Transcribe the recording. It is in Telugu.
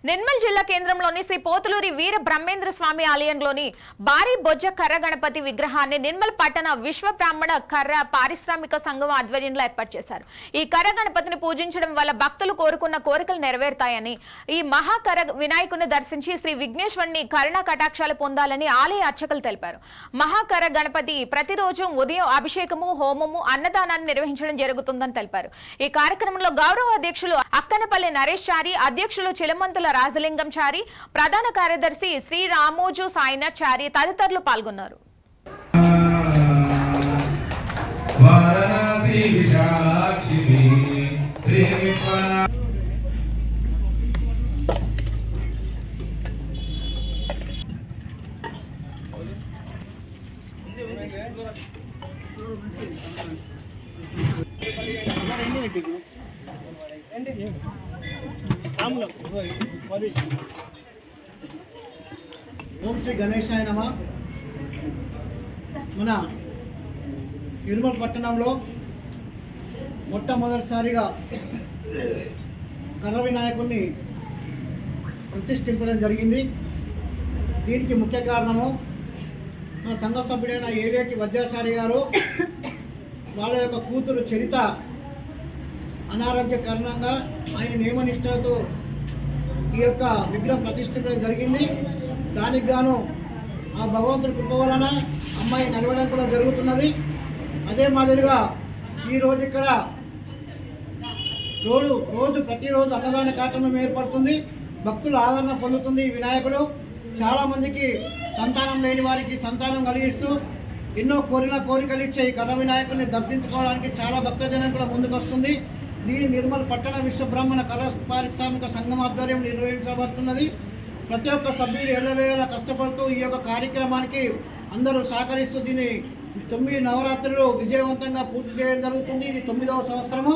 నిర్మల్ జిల్లా కేంద్రంలోని శ్రీ పోతులూరి వీర బ్రహ్మేంద్ర స్వామి ఆలయంలోని భారీ బొజ్జ కర్ర గణపతి విగ్రహాన్ని నిర్మల్ పట్టణ విశ్వ బ్రాహ్మణ కర్ర పారిశ్రామిక సంఘం ఆధ్వర్యంలో ఏర్పాటు చేశారు. ఈ కర్ర గణపతిని పూజించడం వల్ల భక్తులు కోరుకున్న కోరికలు నెరవేరుతాయని, ఈ మహాకర వినాయకుని దర్శించి శ్రీ విఘ్నేశ్వరుని కరుణా కటాక్షాలు పొందాలని ఆలయ అర్చకులు తెలిపారు. మహాకర గణపతి ప్రతిరోజు ఉదయం అభిషేకము, హోమము, అన్నదానాన్ని నిర్వహించడం జరుగుతుందని తెలిపారు. ఈ కార్యక్రమంలో గౌరవ అధ్యక్షులు అక్కనపల్లి నరేష్ చారి, అధ్యక్షులు చిలమంతుల రాజలింగం చారి, ప్రధాన కార్యదర్శి శ్రీ రామోజు సాయినాథ్ చారి తదితరులు పాల్గొన్నారు. ఓం శ్రీ గణేశాయ నమః. మన నిర్మల్ పట్టణంలో మొట్టమొదటిసారిగా కర్ర వినాయకుడిని ప్రతిష్ఠించడం జరిగింది. దీనికి ముఖ్య కారణము మన సంఘ సభ్యుడైన ఏలేటి వజ్రాచారి గారు వాళ్ళ యొక్క కూతురు చరిత అనారోగ్య కారణంగా ఆయన నియమనిష్టతో ఈ యొక్క విగ్రహం ప్రతిష్ఠించడం జరిగింది. దానికి గాను ఆ భగవంతుడి కృప వలన అమ్మాయి నిలవడం కూడా జరుగుతున్నది. అదే మాదిరిగా ఈరోజు ఇక్కడ ప్రతిరోజు అన్నదాన కార్యక్రమం ఏర్పడుతుంది. భక్తులు ఆదరణ పొందుతుంది. ఈ వినాయకుడు చాలామందికి సంతానం లేని వారికి సంతానం కలిగిస్తూ ఎన్నో కోరికలు ఇచ్చే ఈ కర్ర వినాయకుడిని దర్శించుకోవడానికి చాలా భక్తజనం కూడా ముందుకు వస్తుంది. దీని నిర్మల్ పట్టణ విశ్వ బ్రాహ్మణ కర్ర పారిశ్రామిక సంఘం ఆధ్వర్యం నిర్వహించబడుతున్నది. ప్రతి ఒక్క సభ్యులు ఎల్లవేళలా కష్టపడుతూ ఈ యొక్క కార్యక్రమానికి అందరూ సహకరిస్తూ దీన్ని 9 నవరాత్రులు విజయవంతంగా పూర్తి చేయడం జరుగుతుంది. ఇది 9వ సంవత్సరము.